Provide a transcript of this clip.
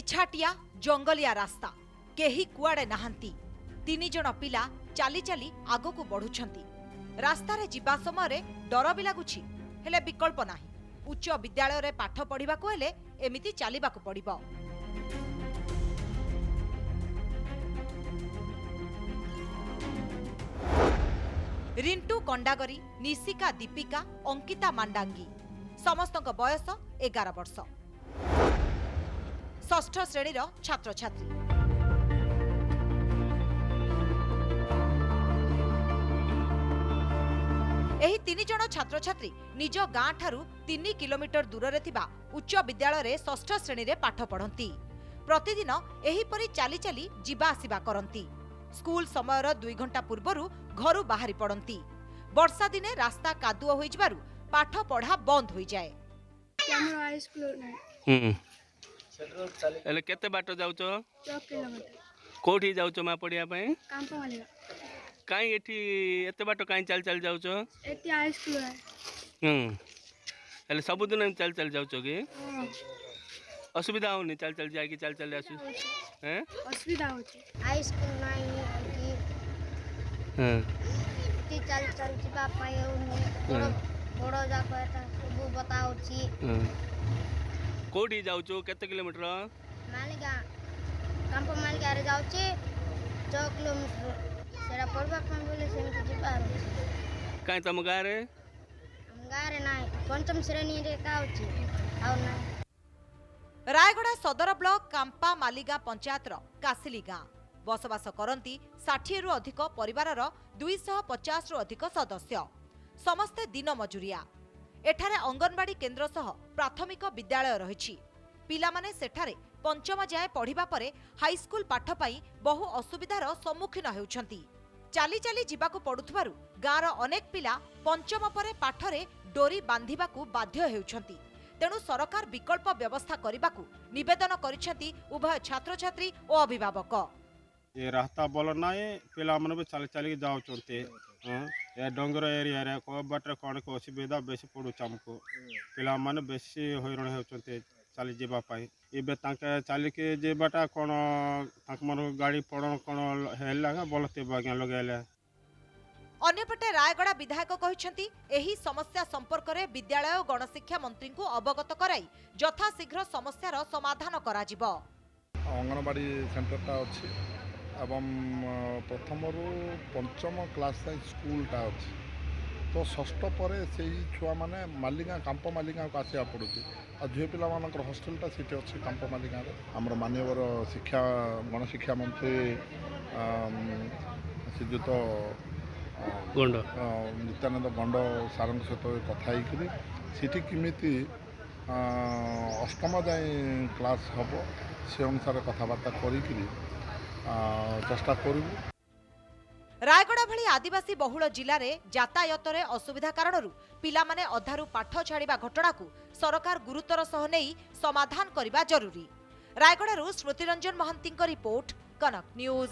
निछाटिया जंगलिया रास्ता केही कुआडे नाहांती 3 जण पिला चाली चाली आगकू बढ़ुछंती। रास्तारे जिबा समय डर भी लगुछि हेले विकल्प नाही। उच्च विद्यालय रे पाठ पढ़िबाकू हेले एमिति चालिबाकू पड़िबो। रिंटू कंडागरी, निशिका दीपिका, अंकिता मांडांगी समस्तक बयस 11 वर्ष। षष्ठ श्रेणीर छात्र छात्री। एही 3 जण छात्र छात्री निज गाँ ठारू 3 किलोमीटर दूर रे थिबा उच्च विद्यालय रे षष्ठ श्रेणी रे पाठ पढ़ंती। प्रतिदिन एही परि चाली चाली जिबा आसिबा करंती। स्कूल समयर 2 घंटा पूर्वरु घरु बाहरी पड़ंती। वर्षा दिने रास्ता कादुओ होई जिबारु पाठ पढ़ा बंद होई जाए। हमरो हाई स्कूल नै एले केते बाट जाउचो? 4 किलोमीटर। कोठी जाउचो मा पढ़िया पई? कांपा वाले काई एठी एते बाट काई चल चल जाउचो? एटी हाई स्कूल है। एले सब दिन चल चल जाउचो की? हां। असुविधा होनी चल चल जाए की चल चल आसु? हैं? असुविधा होची। हाई स्कूल नहीं कि हां। ती चल चल जिबा पाए उन्हें बड़ो जाको एटा सब बताउ छी। कोठी जाउचो केते किलोमीटर? मालिका कांपा मालिका रे जाउ छी 4 किलोमीटर। सेरा पड़बा पम बोले सेमति जिबा काई तम गा रे? हम गा रे नाही पंचम श्रेणी रे काउची आउ नाही। रायगड़ा सदर ब्लॉक कांपा मालिगा पंचायतर कासिली गाँ बसवास करती 60 रु अधिक परिवारर 250 रु अधिक सदस्य समस्ते दिन मजुरिया। एठारे अंगनवाड़ी केन्द्र सह प्राथमिक विद्यालय रही। पिलामाने सेठारे पंचम जाए पढ़िबा परे हाईस्कूल पाठ पाई बहु असुविधार सम्मुखीन हेउछंती। चाली चाली जिबाकू पड़ुथबारु गाँर अनेक पिला पंचम परे पाठरे डोरी बांधिबाकू बाध्य हेउछंती। तेणु सरकार विकल्प व्यवस्था करने निवेदन करिसेंती उभय छात्र छात्री और अभिभावक। ये रास्ता बोल ना पिला मन भी चली चली जाऊँचे ये डंगर एरिया रे को बाटर कौन को असुविधा बेसी पड़ू आमको पिला माने बेसी हैरान होते चली जावाई। एबे चली के जेबाटा कौन मन गाड़ी पड़ कौन है बोलते आज्ञा लगे। अन्यपटे रायगड़ा विधायक कहते एही समस्या संपर्क में विद्यालय और गणशिक्षा मंत्री को अवगत कराई यथाशीघ्र समस्यार समाधान कराजिब। अंगनवाड़ी सेंटरटा अच्छी एवं प्रथम रु पंचम क्लास स्कूलटा अच्छी तो षष्ठ पर से छुआ मैंने मालिगा कांप मालिगा को आसा पड़ू आ झील पिला हस्टेलटा सीट अच्छी कांप मालिगा आमर मानवर शिक्षा गणशिक्षा मंत्री श्रीजुत नित्यानंद गंड सार सहित कथी सीटी किमिति अष्टम जाए क्लास हम से अनुसार कथबार्ता करी चेष्टा करूँ। रायगड़ा भली आदिवासी बहुल जिले में यातायात रे असुविधा कारणरू पिलामाने अधारू पाठ छाड़िबा घटना को सरकार गुरुतर सह नहीं समाधान करने जरूरी। रायगड़ारू स्मृतिरंजन महांती रिपोर्ट, कनक न्यूज।